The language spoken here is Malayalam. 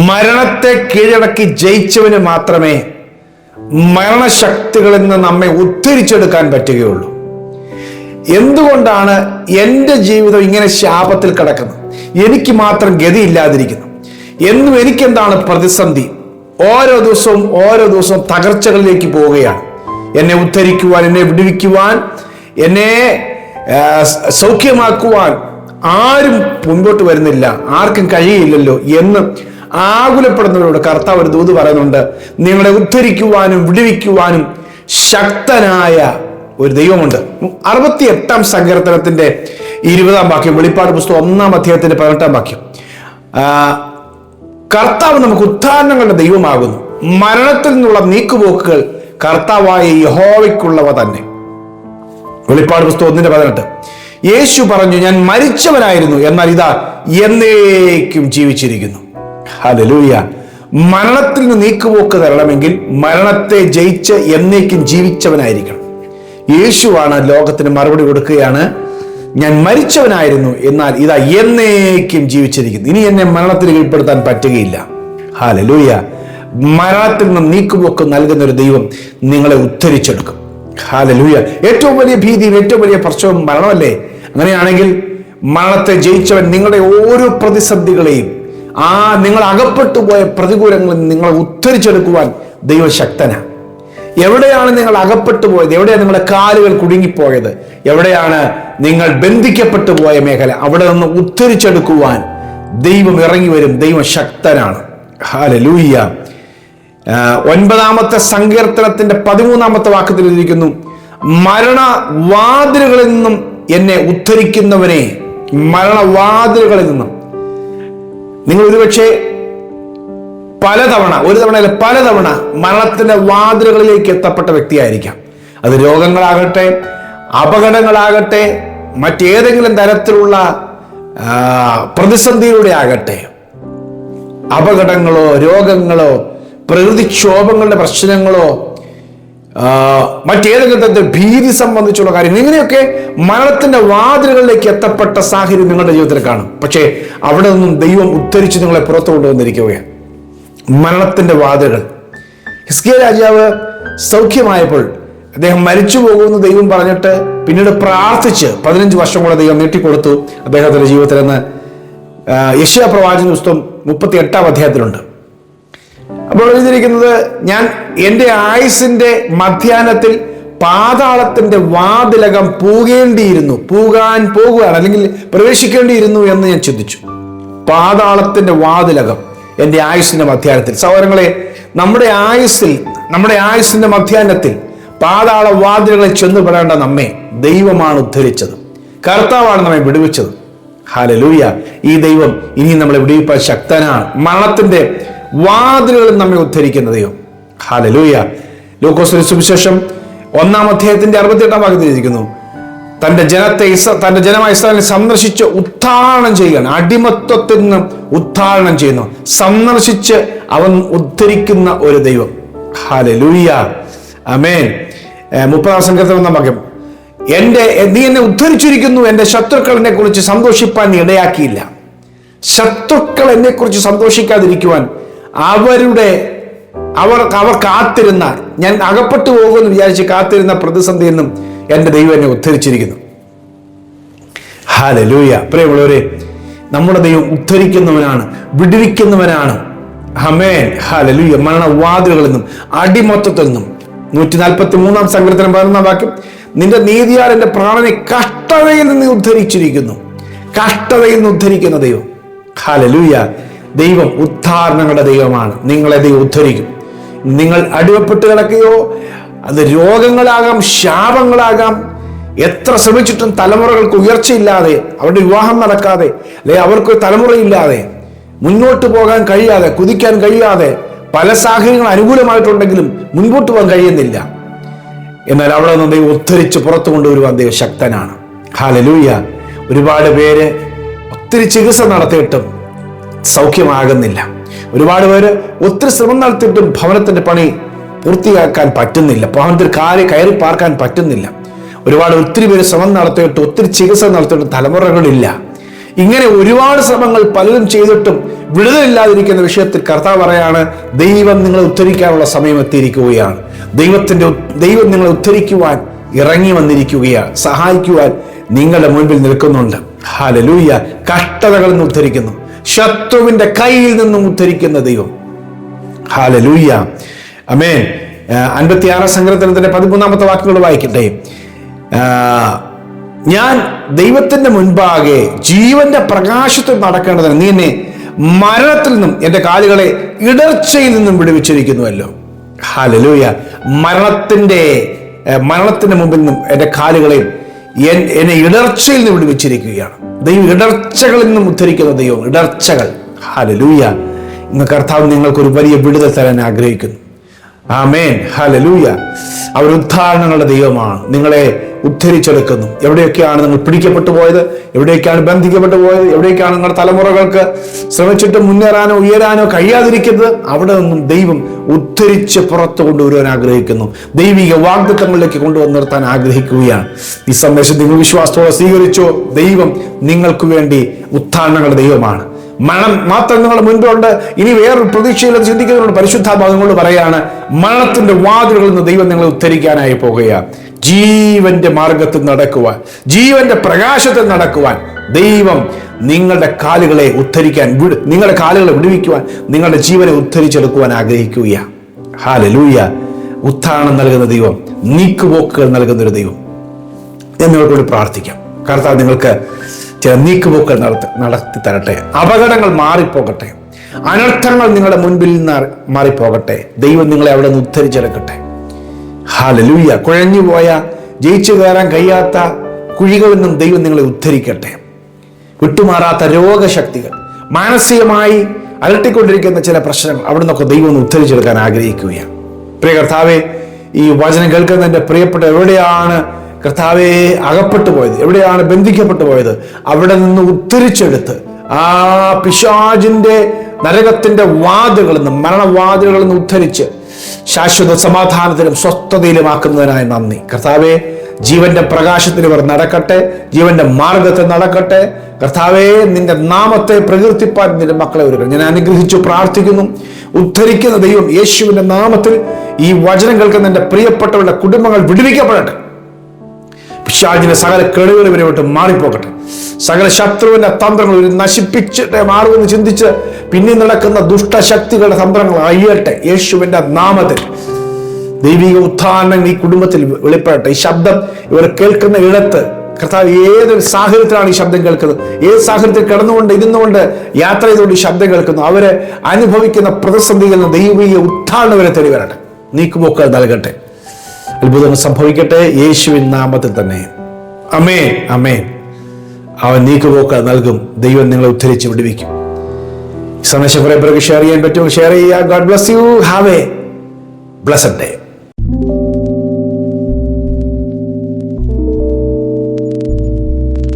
മരണത്തെ കീഴടക്കി ജയിച്ചവന് മാത്രമേ മരണശക്തികളിൽ നിന്ന് നമ്മെ ഉദ്ധരിച്ചെടുക്കാൻ പറ്റുകയുള്ളൂ. എന്തുകൊണ്ടാണ് എൻ്റെ ജീവിതം ഇങ്ങനെ ശാപത്തിൽ കിടക്കുന്നത്? എനിക്ക് മാത്രം ഗതിയില്ലാതിരിക്കുന്നു. എന്നും എനിക്കെന്താണ് പ്രതിസന്ധി? ഓരോ ദിവസവും തകർച്ചകളിലേക്ക് പോവുകയാണ്. എന്നെ ഉദ്ധരിക്കുവാൻ, എന്നെ വിടുവിക്കുവാൻ, എന്നെ സൗഖ്യമാക്കുവാൻ ആരും മുൻപോട്ട് വരുന്നില്ല, ആർക്കും കഴിയില്ലല്ലോ എന്ന് ആകുലപ്പെടുന്നവരോട് കർത്താവ് ഒരു ദൂത് പറയുന്നുണ്ട്. നിങ്ങളെ ഉദ്ധരിക്കുവാനും വിടുവിക്കുവാനും ശക്തനായ ഒരു ദൈവമുണ്ട്. 68-ാം സങ്കീർത്തനത്തിന്റെ 20-ാം വാക്യം, വെളിപ്പാട് പുസ്തകം 1-ാം അധ്യായത്തിന്റെ 18-ാം വാക്യം. കർത്താവ് നമുക്ക് ഉദ്ധാരണങ്ങളുടെ ദൈവമാകുന്നു. മരണത്തിൽ നിന്നുള്ള നീക്കുപോക്കുകൾ കർത്താവായ യഹോവയ്ക്കുള്ളവ തന്നെ. വെളിപ്പാട് പുസ്തകം 1-18. യേശു പറഞ്ഞു, ഞാൻ മരിച്ചവനായിരുന്നു, എന്നാൽ ഇതാ എന്നേക്കും ജീവിച്ചിരിക്കുന്നു. ഹല്ലേലൂയ. മരണത്തിൽ നിന്ന് നീക്കുപോക്ക് തരണമെങ്കിൽ മരണത്തെ ജയിച്ച് എന്നേക്കും ജീവിച്ചവനായിരിക്കണം. യേശുവാണ് ലോകത്തിന് മറുപടി കൊടുക്കുകയാണ്, ഞാൻ മരിച്ചവനായിരുന്നു, എന്നാൽ ഇതാ എന്നേക്കും ജീവിച്ചിരിക്കുന്നു. ഇനി എന്നെ മരണത്തിന് കീഴ്പ്പെടുത്താൻ പറ്റുകയില്ല. ഹല്ലേലൂയ. മരണത്തിൽ നിന്ന് നീക്കുപോക്ക് നൽകുന്ന ഒരു ദൈവം നിങ്ങളെ ഉദ്ധരിച്ചെടുക്കും. ഹല്ലേലൂയ. ഏറ്റവും വലിയ ഭീതിയും ഏറ്റവും വലിയ പ്രശ്നവും മരണമല്ലേ? അങ്ങനെയാണെങ്കിൽ മരണത്തെ ജയിച്ചവൻ നിങ്ങളുടെ ഓരോ പ്രതിസന്ധികളെയും, നിങ്ങൾ അകപ്പെട്ടു പോയ പ്രതികൂലങ്ങളിൽ നിങ്ങളെ ഉദ്ധരിച്ചെടുക്കുവാൻ ദൈവം ശക്തനാണ്. എവിടെയാണ് നിങ്ങൾ അകപ്പെട്ടു പോയത്? എവിടെയാണ് നിങ്ങളുടെ കാലുകൾ കുടുങ്ങിപ്പോയത്? എവിടെയാണ് നിങ്ങൾ ബന്ധിക്കപ്പെട്ടു പോയ മേഖല? അവിടെ നിന്ന് ഉദ്ധരിച്ചെടുക്കുവാൻ ദൈവം ഇറങ്ങി വരും. ദൈവം ശക്തനാണ്. ഹല്ലേലൂയ. 9-ാമത്തെ സങ്കീർത്തനത്തിന്റെ 13-ാമത്തെ വാക്യത്തിൽ ഇരിക്കുന്നു, മരണവാതിലുകളിൽ നിന്നും എന്നെ ഉദ്ധരിക്കുന്നവനെ. മരണവാതിലുകളിൽ നിന്നും നിങ്ങൾ ഒരുപക്ഷെ ഒരു തവണ മരണത്തിന്റെ വാതിലുകളിലേക്ക് എത്തപ്പെട്ട വ്യക്തിയായിരിക്കാം. അത് രോഗങ്ങളാകട്ടെ, അപകടങ്ങളാകട്ടെ, മറ്റേതെങ്കിലും തരത്തിലുള്ള പ്രതിസന്ധിയിലൂടെ ആകട്ടെ, അപകടങ്ങളോ രോഗങ്ങളോ പ്രകൃതിക്ഷോഭങ്ങളുടെ പ്രശ്നങ്ങളോ മറ്റേതെങ്കിലും തരത്തിൽ ഭീതി സംബന്ധിച്ചുള്ള കാര്യങ്ങൾ, ഇങ്ങനെയൊക്കെ മരണത്തിന്റെ വാതിലുകളിലേക്ക് എത്തപ്പെട്ട സാഹചര്യം നിങ്ങളുടെ ജീവിതത്തിൽ കാണും. പക്ഷേ അവിടെ നിന്നും ദൈവം ഉദ്ധരിച്ച് നിങ്ങളെ പുറത്തു കൊണ്ടുവന്നിരിക്കുകയാണ്. മരണത്തിന്റെ വാതിലുകൾ. ഹിസ്കിയ രാജാവ് സൗഖ്യമായപ്പോൾ അദ്ദേഹം മരിച്ചു പോകുമെന്ന് ദൈവം പറഞ്ഞിട്ട് പിന്നീട് പ്രാർത്ഥിച്ച് 15 വർഷം കൂടെ ദൈവം നീട്ടിക്കൊടുത്തു അദ്ദേഹത്തിന്റെ ജീവിതത്തിൽ എന്ന് യെശയ്യാ പ്രവാചക പുസ്തകം 38-ാം അധ്യായത്തിലുണ്ട്. അപ്പോൾ എഴുതിയിരിക്കുന്നത്, ഞാൻ എൻ്റെ ആയുസിന്റെ മധ്യാഹ്നത്തിൽ പാതാളത്തിന്റെ വാതിലകം പോകുകയാണ് അല്ലെങ്കിൽ പ്രവേശിക്കേണ്ടിയിരുന്നു എന്ന് ഞാൻ ചിന്തിച്ചു. പാതാളത്തിന്റെ വാതിലകം എൻ്റെ ആയുസിന്റെ മധ്യാഹ്നത്തിൽ. സഹോദരങ്ങളെ, നമ്മുടെ ആയുസിന്റെ മധ്യാഹ്നത്തിൽ പാതാള വാതിലുകളെ ചെന്നുപെടേണ്ട നമ്മെ ദൈവമാണ് ഉദ്ധരിച്ചത്. കർത്താവാണ് നമ്മെ വിടുവിച്ചത്. ഹല്ലേലൂയ. ഈ ദൈവം ഇനി നമ്മളെ വിടുവിപ്പാൻ ശക്തനാണ്. മരണത്തിന്റെ വാതിലുകളിൽ നമ്മെ ഉദ്ധരിക്കുന്ന ദൈവം. ഹല്ലേലൂയ. ലൂക്കോസിന്റെ സുവിശേഷം 1-ാം അധ്യായത്തിന്റെ 68-ാം വാക്യത്തിൽ ഇരിക്കുന്നു, തന്റെ ജനമായ ഇസ്രായേലിനെ സന്ദർശിച്ച് ഉദ്ധാരണം ചെയ്യുകയാണ്. അടിമത്വത്തിൽ നിന്ന് ഉദ്ധാരണം ചെയ്യുന്നു. സന്ദർശിച്ച് അവൻ ഉദ്ധരിക്കുന്ന ഒരു ദൈവം. ഹല്ലേലൂയ. ആമേൻ. 30-ാം സങ്കീർത്തനം 1-ാം വാക്യം, നീ എന്നെ ഉദ്ധരിച്ചിരിക്കുന്നു, എന്റെ ശത്രുക്കൾ എന്നെ കുറിച്ച് സന്തോഷിപ്പാൻ ഇടയാക്കിയില്ല. ശത്രുക്കൾ എന്നെ കുറിച്ച് സന്തോഷിക്കാതിരിക്കുവാൻ അവർ കാത്തിരുന്ന, ഞാൻ അകപ്പെട്ടു പോകുമെന്ന് വിചാരിച്ച് കാത്തിരുന്ന പ്രതിസന്ധിയിൽ നിന്നും എന്റെ ദൈവം എന്നെ ഉദ്ധരിച്ചിരിക്കുന്നു. ഹല്ലേലൂയ. പ്രിയമുള്ളവരെ, നമ്മുടെ ദൈവം ഉദ്ധരിക്കുന്നവനാണ്, വിടുവിക്കുന്നവനാണ്. ആമേൻ. ഹല്ലേലൂയ. മരണവാതിലുകളിൽ നിന്നും അടിമത്തത്തിൽ നിന്നും 143-ാം സങ്കീർത്തനം 11-ാം വാക്യം, നിന്റെ നീതിയാൽ എന്റെ പ്രാണനെ കഷ്ടതയിൽ നിന്ന് ഉദ്ധരിച്ചിരിക്കുന്നു. കഷ്ടതയിൽ നിന്ന് ഉദ്ധരിക്കുന്ന ദൈവം. ഹല്ലേലൂയ. ദൈവം ഉദ്ധാരണങ്ങളുടെ ദൈവമാണ്. നിങ്ങളെ ദൈവം ഉദ്ധരിക്കും. നിങ്ങൾ അടിമപ്പെട്ട് കിടക്കുകയോ, അത് രോഗങ്ങളാകാം, ശാപങ്ങളാകാം, എത്ര ശ്രമിച്ചിട്ടും തലമുറകൾക്ക് ഉയർച്ചയില്ലാതെ, അവരുടെ വിവാഹം നടക്കാതെ, അല്ലെ അവർക്ക് തലമുറയില്ലാതെ, മുന്നോട്ട് പോകാൻ കഴിയാതെ, കുതിക്കാൻ കഴിയാതെ, പല സാഹചര്യങ്ങൾ അനുകൂലമായിട്ടുണ്ടെങ്കിലും മുൻപോട്ട് പോകാൻ കഴിയുന്നില്ല. എന്നാൽ അവിടെ നിന്ന് ദൈവം ഉദ്ധരിച്ച് പുറത്തു കൊണ്ടുവരുവാൻ ദൈവം ശക്തനാണ്. ഹല്ലേലൂയ. ഒരുപാട് പേര് ഒത്തിരി ചികിത്സ നടത്തിയിട്ടും സൗഖ്യമാകുന്നില്ല. ഒരുപാട് പേര് ഒത്തിരി ശ്രമം നടത്തിയിട്ടും ഭവനത്തിന്റെ പണി പൂർത്തിയാക്കാൻ പറ്റുന്നില്ല. ഭവനത്തിൽ കയറി പാർക്കാൻ പറ്റുന്നില്ല. ഒത്തിരി പേര് ശ്രമം നടത്തിയിട്ട്, ഒത്തിരി ചികിത്സ നടത്തിയിട്ട് തലമുറകളില്ല. ഇങ്ങനെ ഒരുപാട് ശ്രമങ്ങൾ പലരും ചെയ്തിട്ടും വിടുതലില്ലാതിരിക്കുന്ന വിഷയത്തിൽ കർത്താവ് പറയാണ്, ദൈവം നിങ്ങളെ ഉദ്ധരിക്കാനുള്ള സമയം എത്തിയിരിക്കുകയാണ്. ദൈവം നിങ്ങളെ ഉദ്ധരിക്കുവാൻ ഇറങ്ങി വന്നിരിക്കുകയാണ്. സഹായിക്കുവാൻ നിങ്ങളുടെ മുൻപിൽ നിൽക്കുന്നുണ്ട്. ഹല്ലേലൂയ. കഷ്ടതകളിൽ നിന്ന് ഉദ്ധരിക്കുന്നു, ശത്രുവിന്റെ കയ്യിൽ നിന്നും ഉദ്ധരിക്കുന്ന ദൈവം. ഹല്ലേലൂയ. ആമേൻ. 56 സങ്കീർത്തനത്തിന്റെ 13 വാക്യങ്ങൾ വായിക്കട്ടെ. ഞാൻ ദൈവത്തിന്റെ മുൻപാകെ ജീവന്റെ പ്രകാശത്തിൽ നടക്കേണ്ടതിന് നീ എന്നെ മരണത്തിൽ നിന്നും എൻ്റെ കാലുകളെ ഇടർച്ചയിൽ നിന്നും വിടുവിച്ചിരിക്കുന്നുവല്ലോ. ഹല്ലേലൂയ. മരണത്തിന്റെ മുമ്പിൽ നിന്നും എൻ്റെ കാലുകളെയും എന്നെ ഇടർച്ചയിൽ നിന്ന് വിടുവിച്ചിരിക്കുകയാണ്. ദൈവം ഇടർച്ചകളിൽ നിന്നും ഉദ്ധരിക്കുന്ന ദൈവം. ഇടർച്ചകൾ. ഹല്ലേലൂയ. ഇന്ന് കർത്താവ് നിങ്ങൾക്കൊരു വലിയ വിടുതൽ തരാൻ ആഗ്രഹിക്കുന്നു. ആമേൻ. ഹല്ലേലൂയ. അവർ ഉദ്ധാരണങ്ങളുടെ ദൈവമാണ്. നിങ്ങളെ ഉദ്ധരിച്ചെടുക്കുന്നു. എവിടെയൊക്കെയാണ് നിങ്ങൾ പിടിക്കപ്പെട്ടു പോയത്, എവിടെയൊക്കെയാണ് ബന്ധിക്കപ്പെട്ടു പോയത്, എവിടെയൊക്കെയാണ് നിങ്ങളുടെ തലമുറകൾക്ക് ശ്രമിച്ചിട്ട് മുന്നേറാനോ ഉയരാനോ കഴിയാതിരിക്കുന്നത്, അവിടെ നിന്നും ദൈവം ഉദ്ധരിച്ച് പുറത്തു കൊണ്ടുവരുവാൻ ആഗ്രഹിക്കുന്നു. ദൈവിക വാഗ്ദത്തങ്ങളിലേക്ക് കൊണ്ടുവന്ന് നിർത്താൻ ആഗ്രഹിക്കുകയാണ്. ഈ സന്ദേശം നിങ്ങൾ വിശ്വാസത്തോടെ സ്വീകരിച്ചോ? ദൈവം നിങ്ങൾക്ക് വേണ്ടി ഉദ്ധാരണങ്ങളുടെ ദൈവമാണ്. മരണം മാത്രം നിങ്ങളുടെ മുൻപുണ്ട്. ഇനി വേറൊരു പ്രതീക്ഷയില്ലെന്ന് ചിന്തിക്കുന്നതുകൊണ്ട് പരിശുദ്ധാത്മാവങ്ങളോട് പറയാണ്, മരണത്തിന്റെ വാതിലുകളിൽ നിന്ന് ദൈവം നിങ്ങളെ ഉദ്ധരിക്കാനായി പോകുകയാണ്. ജീവന്റെ മാർഗത്തിൽ നടക്കുവാൻ, ജീവന്റെ പ്രകാശത്തിൽ നടക്കുവാൻ ദൈവം നിങ്ങളുടെ കാലുകളെ ഉദ്ധരിക്കാൻ, നിങ്ങളുടെ കാലുകളെ വിടുവിക്കുവാൻ, നിങ്ങളുടെ ജീവനെ ഉദ്ധരിച്ചെടുക്കുവാൻ ആഗ്രഹിക്കുകയാണ്. ഹല്ലേലൂയ. ഉത്ഥാനം നൽകുന്ന ദൈവം, നീക്കുപോക്കുകൾ നൽകുന്നൊരു ദൈവം. എന്നോട് പ്രാർത്ഥിക്കാം. കർത്താവ് നിങ്ങൾക്ക് ചില നീക്കുപോക്കുകൾ നടത്തി തരട്ടെ. അപകടങ്ങൾ മാറിപ്പോകട്ടെ. അനർത്ഥങ്ങൾ നിങ്ങളുടെ മുൻപിൽ നിന്ന് മാറിപ്പോകട്ടെ. ദൈവം നിങ്ങളെ അവിടെ നിന്ന് ഉദ്ധരിച്ചെടുക്കട്ടെ. ഹല്ലേലൂയ. കുഴഞ്ഞുപോയ, ജയിച്ചു കയറാൻ കഴിയാത്ത കുഴികളിൽ നിന്നും ദൈവം നിങ്ങളെ ഉദ്ധരിക്കട്ടെ. വിട്ടുമാറാത്ത രോഗശക്തികൾ, മാനസികമായി അലട്ടിക്കൊണ്ടിരിക്കുന്ന ചില പ്രശ്നങ്ങൾ അവിടെ നിന്നൊക്കെ ദൈവം ഒന്ന് ഉദ്ധരിച്ചെടുക്കാൻ ആഗ്രഹിക്കുകയാണ്. പ്രിയ കർത്താവെ, ഈ വചനം കേൾക്കുന്നതിന്റെ പ്രിയപ്പെട്ട എവിടെയാണ് കർത്താവെ അകപ്പെട്ടു പോയത്, എവിടെയാണ് ബന്ധിക്കപ്പെട്ടു പോയത്, അവിടെ നിന്ന് ഉദ്ധരിച്ചെടുത്ത് ആ പിശാചിന്റെ നരകത്തിന്റെ വാതിലുകളിൽ നിന്ന്, മരണവാതിലുകളിൽ നിന്ന് ഉദ്ധരിച്ച് ശാശ്വത സമാധാനത്തിലും സ്വസ്ഥതയിലുമാക്കുന്നതിനായി നന്ദി. കർത്താവെ, ജീവന്റെ പ്രകാശത്തിൽ ഇവർ നടക്കട്ടെ, ജീവന്റെ മാർഗത്തിൽ നടക്കട്ടെ. കർത്താവെ, നിന്റെ നാമത്തെ പ്രകീർത്തിപ്പാൻ നിന്റെ മക്കളെ ഒരുക്കണം. ഞാൻ അനുഗ്രഹിച്ചു പ്രാർത്ഥിക്കുന്നു. ഉദ്ധരിക്കുന്ന ദൈവം യേശുവിന്റെ നാമത്തിൽ ഈ വചനം കേൾക്കുന്ന എന്റെ പ്രിയപ്പെട്ടവരുടെ കുടുംബങ്ങൾ വിടുവിക്കപ്പെടട്ടെ. പിശാചിന്റെ സകല കെടുകൾ ഇവരെ വിട്ട് മാറിപ്പോകട്ടെ. സകല ശത്രുവിന്റെ തന്ത്രങ്ങൾ ഇവർ നശിപ്പിച്ചിട്ട് മാറുമെന്ന് ചിന്തിച്ച് പിന്നിൽ നടക്കുന്ന ദുഷ്ടശക്തികളുടെ തന്ത്രങ്ങൾ അയ്യട്ടെ. യേശുവിന്റെ നാമത്തിൽ ദൈവിക ഉത്ഥാനം ഈ കുടുംബത്തിൽ വെളിപ്പെടട്ടെ. ഈ ശബ്ദം ഇവർ കേൾക്കുന്ന ഇടത്ത് കർത്താവ് ഏതൊരു സാഹചര്യത്തിലാണ് ഈ ശബ്ദം കേൾക്കുന്നത്, ഏത് സാഹചര്യത്തിൽ കിടന്നുകൊണ്ട് ഇരുന്നുകൊണ്ട് യാത്ര ചെയ്തുകൊണ്ട് ഈ ശബ്ദം കേൾക്കുന്നു, അവരെ അനുഭവിക്കുന്ന പ്രതിസന്ധികളിൽ നിന്ന് ദൈവിക ഉത്ഥാനം വരെ തേടി വരട്ടെ. നീക്കുപോക്കുകൾ നൽകട്ടെ. അത്ഭുതങ്ങൾ സംഭവിക്കട്ടെ യേശുവിൻ നാമത്തിൽ തന്നെ. ആമേൻ. ആമേൻ. അവൻ നീക്കുപോക്കുകൾ നൽകും. ദൈവം നിങ്ങളെ ഉദ്ധരിച്ച് വിടുവിക്കും. സന്ദേശം കുറെ പേർക്ക് ഷെയർ ചെയ്യാൻ പറ്റും. ഷെയർ ചെയ്യുക. God bless you. Have A blessed day.